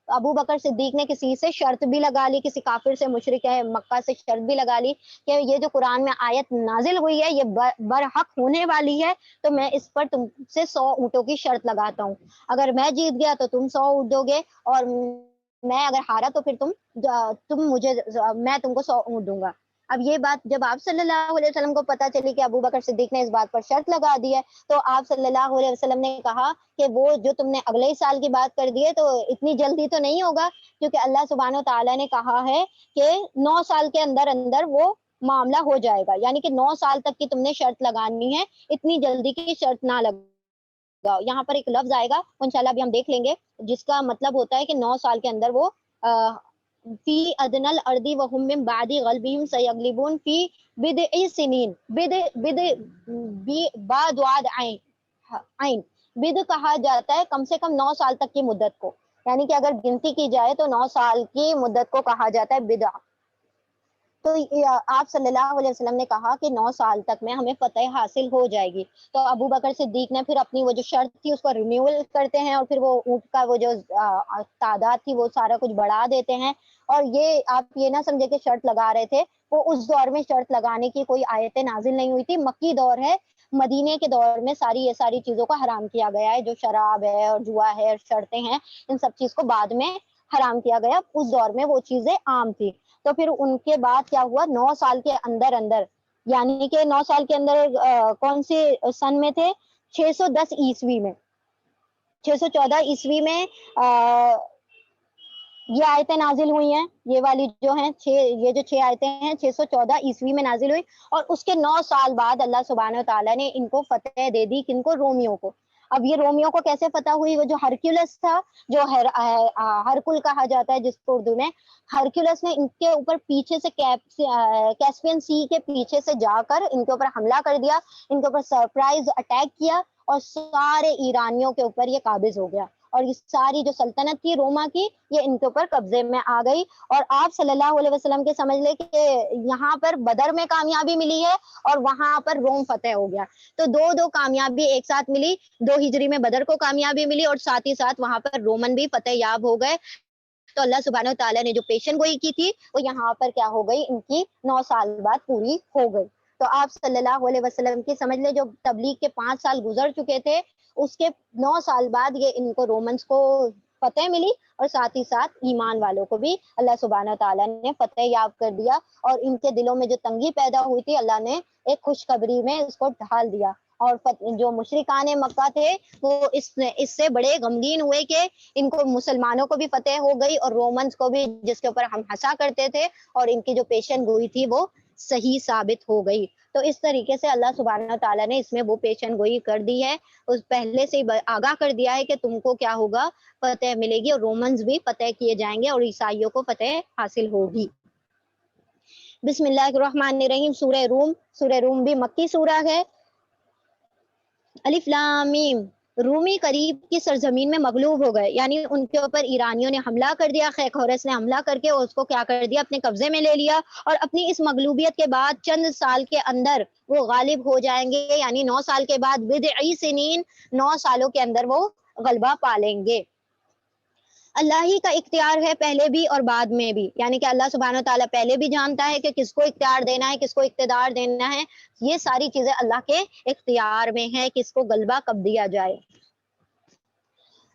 ابو بکر صدیق نے کسی سے شرط بھی لگا لی، کسی کافر سے، مشرک ہے مکہ سے شرط بھی لگا لی کہ یہ جو قرآن میں آیت نازل ہوئی ہے یہ برحق ہونے والی ہے، تو میں اس پر تم سے 100 اونٹوں کی شرط لگاتا ہوں. اگر میں جیت گیا تو تم 100 اونٹ دو گے، اور میں اگر ہارا تو پھر میں تم کو 100 اونٹ دوں گا. اب یہ بات جب آپ صلی اللہ علیہ وسلم کو پتا چلی کہ ابو بکر صدیق نے اس بات پر شرط لگا دی ہے، تو آپ صلی اللہ علیہ وسلم نے کہا کہ وہ جو تم نے اگلے ہی سال کی بات کر دی ہے تو اتنی جلدی تو نہیں ہوگا، کیونکہ اللہ سبحانہ و تعالیٰ نے کہا ہے کہ 9 سال کے اندر اندر وہ معاملہ ہو جائے گا، یعنی کہ 9 سال تک کی تم نے شرط لگانی ہے، اتنی جلدی کی شرط نہ لگاؤ. یہاں پر ایک لفظ آئے گا انشاءاللہ ابھی ہم دیکھ لیں گے، جس کا مطلب ہوتا ہے کہ 9 سال کے اندر وہ فی ادنى الارض وهم من بعد غلبهم سيغلبون فی بدع سنین. بعد عین بد کہا جاتا ہے کم سے کم 9 سال تک کی مدت کو، یعنی کہ اگر گنتی کی جائے تو 9 سال کی مدت کو کہا جاتا ہے بدع. تو آپ صلی اللہ علیہ وسلم نے کہا کہ 9 سال تک میں ہمیں فتح حاصل ہو جائے گی. تو ابو بکر صدیق نے پھر اپنی وہ جو شرط تھی اس کو رینیول کرتے ہیں، اور پھر وہ اونٹ کا وہ جو تعداد تھی وہ سارا کچھ بڑھا دیتے ہیں. اور یہ آپ یہ نہ سمجھے کہ شرط لگا رہے تھے، وہ اس دور میں شرط لگانے کی کوئی آیتیں نازل نہیں ہوئی تھی. مکی دور ہے، مدینے کے دور میں یہ ساری چیزوں کو حرام کیا گیا ہے. جو شراب ہے اور جوا ہے اور شرطیں ہیں، ان سب چیز کو بعد میں حرام کیا گیا. اس دور میں وہ چیزیں عام تھی. تو پھر ان کے بعد کیا ہوا، 9 سال کے اندر اندر، یعنی کہ 9 سال کے اندر کون سے سن میں تھے، 610 عیسوی میں، 614 عیسوی میں یہ آیتیں نازل ہوئی ہیں. یہ والی جو ہیں یہ جو 6 آیتیں ہیں 614 عیسوی میں نازل ہوئی. اور اس کے 9 سال بعد اللہ سبحانہ و تعالیٰ نے ان کو فتح دے دی. کن کو؟ رومیوں کو. اب یہ رومیوں کو کیسے فتح ہوئی؟ وہ جو ہرکولس تھا، جو ہرکل کہا جاتا ہے جس کو اردو میں، ہرکولس نے ان کے اوپر پیچھے سے کیسپین سی کے پیچھے سے جا کر ان کے اوپر حملہ کر دیا، ان کے اوپر سرپرائز اٹیک کیا، اور سارے ایرانیوں کے اوپر یہ قابض ہو گیا. اور یہ ساری جو سلطنت تھی روما کی، یہ ان کے اوپر قبضے میں آ گئی. اور آپ صلی اللہ علیہ وسلم کے سمجھ لے کہ یہاں پر بدر میں کامیابی ملی ہے اور وہاں پر روم فتح ہو گیا. تو دو کامیابی ایک ساتھ ملی. 2 ہجری میں بدر کو کامیابی ملی اور ساتھ ہی ساتھ وہاں پر رومن بھی فتح یاب ہو گئے. تو اللہ سبحانہ و تعالیٰ نے جو پیشن گوئی کی تھی وہ یہاں پر کیا ہو گئی، ان کی 9 سال بعد پوری ہو گئی. تو آپ صلی اللہ علیہ وسلم کی سمجھ لے جو تبلیغ کے 5 سال گزر چکے تھے، اس کے 9 سال بعد یہ ان کو رومنس کو فتح ملی، اور ساتھ ہی ساتھ ایمان والوں کو بھی اللہ سبحانہ تعالیٰ نے فتح یاب کر دیا. اور ان کے دلوں میں جو تنگی پیدا ہوئی تھی، اللہ نے ایک خوشخبری میں اس کو ڈھال دیا. اور جو مشرکان مکہ تھے وہ اس سے بڑے غمگین ہوئے کہ ان کو مسلمانوں کو بھی فتح ہو گئی اور رومنس کو بھی، جس کے اوپر ہم ہنسا کرتے تھے، اور ان کی جو پیشن گوئی تھی وہ صحیح ثابت ہو گئی. تو اس طریقے سے اللہ سبحانہ تعالیٰ نے اس میں وہ پیشن گوئی کر دی ہے، اس پہلے سے آگاہ کر دیا ہے کہ تم کو کیا ہوگا، فتح ملے گی، اور رومنز بھی فتح کیے جائیں گے اور عیسائیوں کو فتح حاصل ہوگی. بسم اللہ الرحمن الرحیم. سورہ روم بھی مکی سورہ ہے. الف لام میم. رومی قریب کی سرزمین میں مغلوب ہو گئے، یعنی ان کے اوپر ایرانیوں نے حملہ کر دیا. خیخورس نے حملہ کر کے اس کو کیا کر دیا، اپنے قبضے میں لے لیا. اور اپنی اس مغلوبیت کے بعد چند سال کے اندر وہ غالب ہو جائیں گے، یعنی 9 سال کے بعد، بضع سنین، 9 سالوں کے اندر وہ غلبہ پالیں گے. اللہ ہی کا اختیار ہے پہلے بھی اور بعد میں بھی، یعنی کہ اللہ سبحانہ و تعالیٰ پہلے بھی جانتا ہے کہ کس کو اختیار دینا ہے، کس کو اقتدار دینا ہے. یہ ساری چیزیں اللہ کے اختیار میں ہے، کس کو غلبہ کب دیا جائے.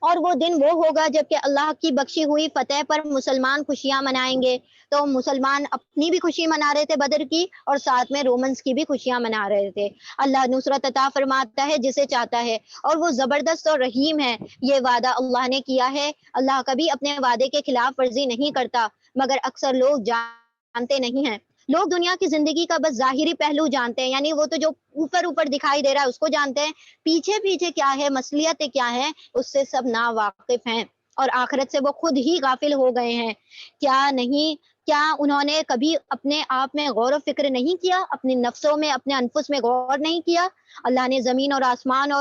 اور وہ دن وہ ہوگا جب کہ اللہ کی بخشی ہوئی فتح پر مسلمان خوشیاں منائیں گے. تو مسلمان اپنی بھی خوشی منا رہے تھے بدر کی، اور ساتھ میں رومنس کی بھی خوشیاں منا رہے تھے. اللہ نصرت عطا فرماتا ہے جسے چاہتا ہے، اور وہ زبردست اور رحیم ہے. یہ وعدہ اللہ نے کیا ہے. اللہ کبھی اپنے وعدے کے خلاف ورزی نہیں کرتا، مگر اکثر لوگ جانتے نہیں ہیں. لوگ دنیا کی زندگی کا بس ظاہری پہلو جانتے ہیں، یعنی وہ تو جو اوپر دکھائی دے رہا ہے اس کو جانتے ہیں. پیچھے کیا ہے، مصلیتیں کیا ہے، اس سے سب ناواقف ہیں. اور آخرت سے وہ خود ہی غافل ہو گئے ہیں. کیا انہوں نے کبھی اپنے آپ میں غور و فکر نہیں کیا، اپنے نفسوں میں، اپنے انفس میں غور نہیں کیا؟ اللہ نے زمین اور آسمان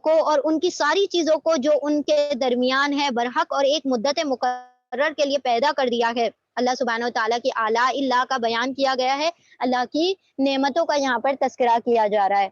کو اور ان کی ساری چیزوں کو جو ان کے درمیان ہے برحق اور ایک مدت مقرر کے لیے پیدا کر دیا ہے. اللہ سبحانہ و تعالیٰ کی اعلیٰ اللہ کا بیان کیا گیا ہے. اللہ کی نعمتوں کا یہاں پر تذکرہ کیا جا رہا ہے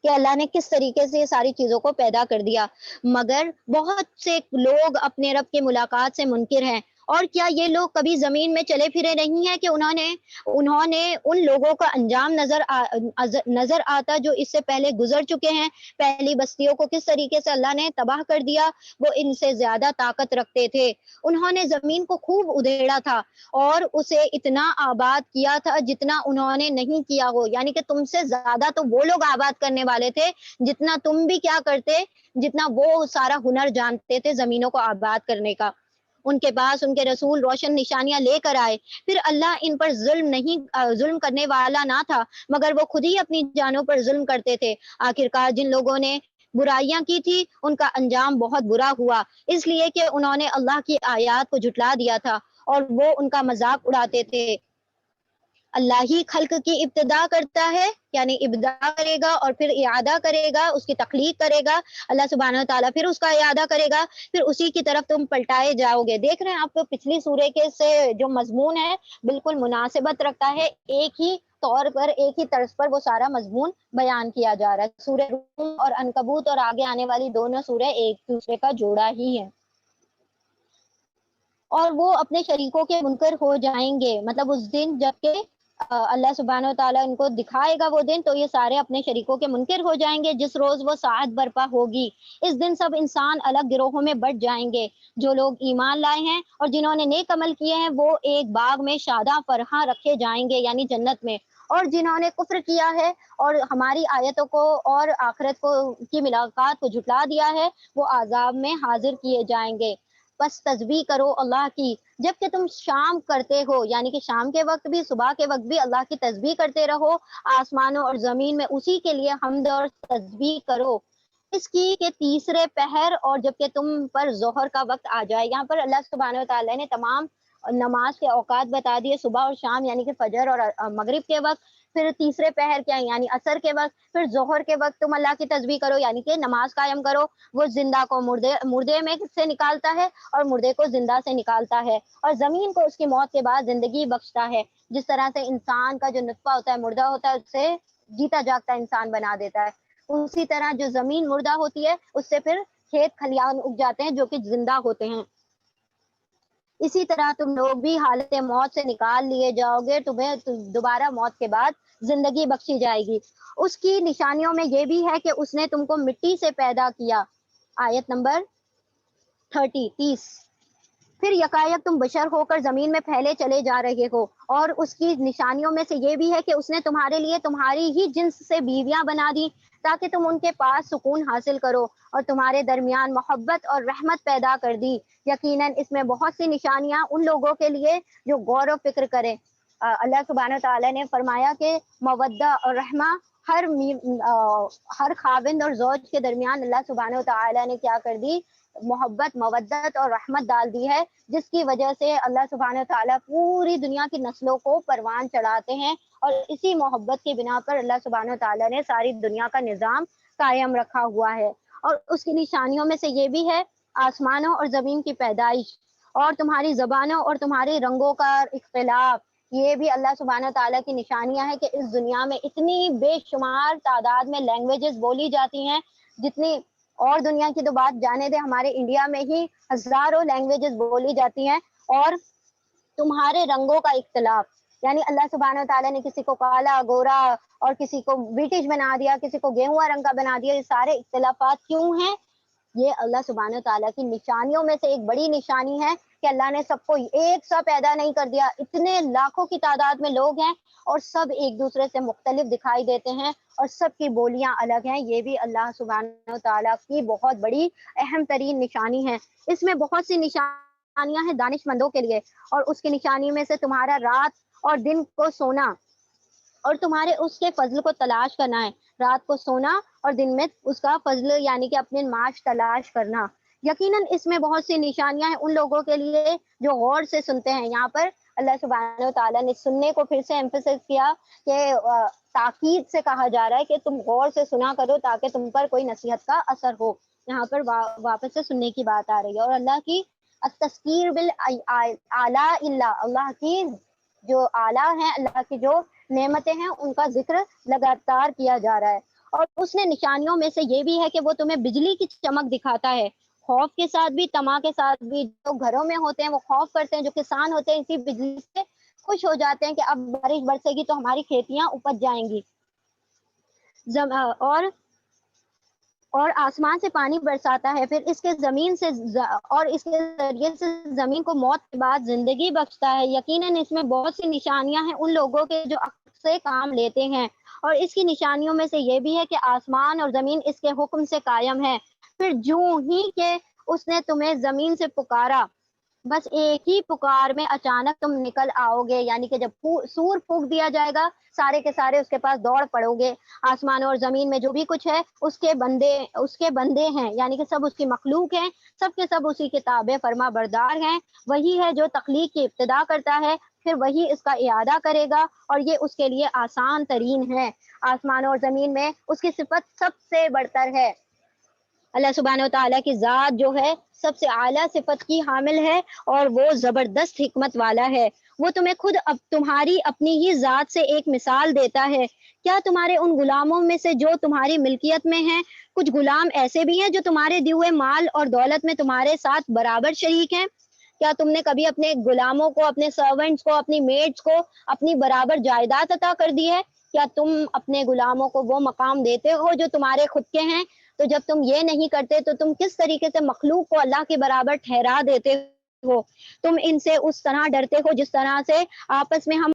کہ اللہ نے کس طریقے سے یہ ساری چیزوں کو پیدا کر دیا. مگر بہت سے لوگ اپنے رب کی ملاقات سے منکر ہیں. اور کیا یہ لوگ کبھی زمین میں چلے پھرے نہیں ہیں کہ انہوں نے ان لوگوں کا انجام نظر آتا جو اس سے پہلے گزر چکے ہیں. پہلی بستیوں کو کس طریقے سے اللہ نے تباہ کر دیا. وہ ان سے زیادہ طاقت رکھتے تھے. انہوں نے زمین کو خوب ادھیڑا تھا اور اسے اتنا آباد کیا تھا جتنا انہوں نے نہیں کیا ہو، یعنی کہ تم سے زیادہ تو وہ لوگ آباد کرنے والے تھے جتنا تم بھی کیا کرتے، جتنا وہ سارا ہنر جانتے تھے زمینوں کو آباد کرنے کا. ان کے پاس ان کے رسول روشن نشانیاں لے کر آئے، پھر اللہ ان پر ظلم کرنے والا نہ تھا، مگر وہ خود ہی اپنی جانوں پر ظلم کرتے تھے. آخرکار جن لوگوں نے برائیاں کی تھی ان کا انجام بہت برا ہوا، اس لیے کہ انہوں نے اللہ کی آیات کو جھٹلا دیا تھا اور وہ ان کا مذاق اڑاتے تھے. اللہ ہی خلق کی ابتدا کرتا ہے، یعنی ابتدا کرے گا اور پھر اعادہ کرے گا، اس کی تخلیق کرے گا اللہ سبحانہ و تعالیٰ، پھر اس کا اعادہ کرے گا، پھر اسی کی طرف تم پلٹائے جاؤ گے۔ دیکھ رہے ہیں آپ کو پچھلی سورہ کے سے جو مضمون ہے بالکل مناسبت رکھتا ہے، ایک ہی طور پر ایک ہی طرز پر وہ سارا مضمون بیان کیا جا رہا ہے۔ سورہ روم اور عنکبوت اور آگے آنے والی دونوں سورہ ایک دوسرے کا جوڑا ہی ہے، اور وہ اپنے شریکوں کے منکر ہو جائیں گے، مطلب اس دن جب کہ اللہ سبحانہ و تعالیٰ ان کو دکھائے گا وہ دن، تو یہ سارے اپنے شریکوں کے منکر ہو جائیں گے جس روز وہ ساعت برپا ہوگی۔ اس دن سب انسان الگ گروہوں میں بٹ جائیں گے، جو لوگ ایمان لائے ہیں اور جنہوں نے نیک عمل کیے ہیں وہ ایک باغ میں شاداں فرحاں رکھے جائیں گے، یعنی جنت میں، اور جنہوں نے کفر کیا ہے اور ہماری آیتوں کو اور آخرت کو کی ملاقات کو جھٹلا دیا ہے، وہ عذاب میں حاضر کیے جائیں گے۔ بس تسبیح کرو اللہ کی جب کہ تم شام کرتے ہو، یعنی کہ شام کے وقت بھی صبح کے وقت بھی اللہ کی تسبیح کرتے رہو، آسمانوں اور زمین میں اسی کے لیے حمد اور تسبیح کرو اس کی کہ تیسرے پہر اور جب کہ تم پر ظہر کا وقت آ جائے۔ یہاں پر اللہ سبحانہ و تعالیٰ نے تمام نماز کے اوقات بتا دیے، صبح اور شام یعنی کہ فجر اور مغرب کے وقت، پھر تیسرے پہر کیا ہے یعنی عصر کے وقت، پھر ظہر کے وقت تم اللہ کی تسبیح کرو یعنی کہ نماز قائم کرو۔ وہ زندہ کو مردے میں سے نکالتا ہے اور مردے کو زندہ سے نکالتا ہے، اور زمین کو اس کی موت کے بعد زندگی بخشتا ہے۔ جس طرح سے انسان کا جو نطفہ ہوتا ہے مردہ ہوتا ہے، اس سے جیتا جاگتا انسان بنا دیتا ہے، اسی طرح جو زمین مردہ ہوتی ہے اس سے پھر کھیت کھلیان اگ جاتے ہیں جو کہ زندہ ہوتے ہیں۔ اسی طرح تم لوگ بھی حالت موت سے نکال لیے جاؤ گے، تمہیں دوبارہ موت کے بعد زندگی بخشی جائے گی۔ اس کی نشانیوں میں یہ بھی ہے کہ اس نے تم کو مٹی سے پیدا کیا، آیت نمبر 30۔ پھر یکایک تم بشر ہو کر زمین میں پھیلے چلے جا رہے ہو، اور اس کی نشانیوں میں سے یہ بھی ہے کہ اس نے تمہارے لیے تمہاری ہی جنس سے بیویاں بنا دی تاکہ تم ان کے پاس سکون حاصل کرو، اور تمہارے درمیان محبت اور رحمت پیدا کر دی۔ یقیناً اس میں بہت سی نشانیاں ان لوگوں کے لیے جو غور و فکر کریں۔ اللہ سبحانہ تعالیٰ نے فرمایا کہ مودہ اور رحمہ ہر خاوند اور زوج کے درمیان اللہ سبحانہ تعالیٰ نے کیا کر دی، محبت، مودت اور رحمت ڈال دی ہے، جس کی وجہ سے اللہ سبحانہ تعالیٰ پوری دنیا کی نسلوں کو پروان چڑھاتے ہیں، اور اسی محبت کی بنا پر اللہ سبحانہ تعالیٰ نے ساری دنیا کا نظام قائم رکھا ہوا ہے۔ اور اس کی نشانیوں میں سے یہ بھی ہے آسمانوں اور زمین کی پیدائش، اور تمہاری زبانوں اور تمہارے رنگوں کا اختلاف، یہ بھی اللہ سبحانہ تعالیٰ کی نشانیاں ہیں کہ اس دنیا میں اتنی بے شمار تعداد میں لینگویجز بولی جاتی ہیں، جتنی اور دنیا کی تو بات جانے دے، ہمارے انڈیا میں ہی ہزاروں لینگویجز بولی جاتی ہیں۔ اور تمہارے رنگوں کا اختلاف، یعنی اللہ سبحانہ تعالیٰ نے کسی کو کالا، گورا، اور کسی کو برٹش بنا دیا، کسی کو گیہوا رنگ کا بنا دیا۔ یہ سارے اختلافات کیوں ہیں؟ یہ اللہ سبحانہ تعالیٰ کی نشانیوں میں سے ایک بڑی نشانی ہے کہ اللہ نے سب کو ایک سا پیدا نہیں کر دیا، اتنے لاکھوں کی تعداد میں لوگ ہیں اور سب ایک دوسرے سے مختلف دکھائی دیتے ہیں اور سب کی بولیاں الگ ہیں۔ یہ بھی اللہ سبحانہ تعالیٰ کی بہت بڑی اہم ترین نشانی ہے۔ اس میں بہت سی نشانیاں ہیں دانش مندوں کے لیے، اور اس کی نشانی میں سے تمہارا رات اور دن کو سونا اور تمہارے اس کے فضل کو تلاش کرنا ہے، رات کو سونا اور دن میں اس کا فضل یعنی کہ اپنے معاش تلاش کرنا۔ یقیناً اس میں بہت سی نشانیاں ہیں ان لوگوں کے لیے جو غور سے سنتے ہیں۔ یہاں پر اللہ سبحانہ تعالیٰ نے سننے کو پھر سے ایمفسس کیا کہ تاکید سے کہا جا رہا ہے کہ تم غور سے سنا کرو تاکہ تم پر کوئی نصیحت کا اثر ہو۔ یہاں پر واپس سے سننے کی بات آ رہی ہے، اور اللہ کی التذکیر بالآلاء اللہ، اللہ کی جو اعلیٰ ہیں، اللہ کی جو نعمتیں ہیں ان کا ذکر لگاتار کیا جا رہا ہے۔ اور اس نے نشانیوں میں سے یہ بھی ہے کہ وہ تمہیں بجلی کی چمک دکھاتا ہے، خوف کے ساتھ بھی، طمع کے ساتھ بھی۔ جو گھروں میں ہوتے ہیں وہ خوف کرتے ہیں، جو کسان ہوتے ہیں اسی بجلی سے خوش ہو جاتے ہیں کہ اب بارش برسے گی تو ہماری کھیتیاں اپج جائیں گی۔ اور آسمان سے پانی برساتا ہے، پھر اس کے زمین سے اور اس کے ذریعے سے زمین کو موت کے بعد زندگی بخشتا ہے۔ یقیناً اس میں بہت سی نشانیاں ہیں ان لوگوں کے جو عقل سے کام لیتے ہیں، اور اس کی نشانیوں میں سے یہ بھی ہے کہ آسمان اور زمین اس کے حکم سے قائم ہے۔ پھر جوں ہی کہ اس نے تمہیں زمین سے پکارا، بس ایک ہی پکار میں اچانک تم نکل آؤ گے، یعنی کہ جب سور پھونک دیا جائے گا سارے کے سارے اس کے پاس دوڑ پڑو گے۔ آسمان اور زمین میں جو بھی کچھ ہے اس کے بندے ہیں، یعنی کہ سب اس کی مخلوق ہیں، سب کے سب اسی کے تابع فرما بردار ہیں۔ وہی ہے جو تخلیق کی ابتدا کرتا ہے، پھر وہی اس کا اعادہ کرے گا اور یہ اس کے لیے آسان ترین ہے۔ آسمان اور زمین میں اس کی صفت سب سے بڑھتر ہے۔ اللہ سبحانہ و تعالیٰ کی ذات جو ہے سب سے اعلیٰ صفت کی حامل ہے اور وہ زبردست حکمت والا ہے۔ وہ تمہیں خود تمہاری اپنی ہی ذات سے ایک مثال دیتا ہے۔ کیا تمہارے ان غلاموں میں سے جو تمہاری ملکیت میں ہیں کچھ غلام ایسے بھی ہیں جو تمہارے دیے ہوئے مال اور دولت میں تمہارے ساتھ برابر شریک ہیں؟ کیا تم نے کبھی اپنے غلاموں کو، اپنے سرونٹس کو، اپنی میڈس کو اپنی برابر جائیداد عطا کر دی ہے؟ کیا تم اپنے غلاموں کو وہ مقام دیتے ہو جو تمہارے خود کے ہیں؟ تو جب تم یہ نہیں کرتے تو تم کس طریقے سے مخلوق کو اللہ کے برابر ٹھہرا دیتے ہو؟ تم ان سے اس طرح ڈرتے ہو جس طرح سے آپس میں ہم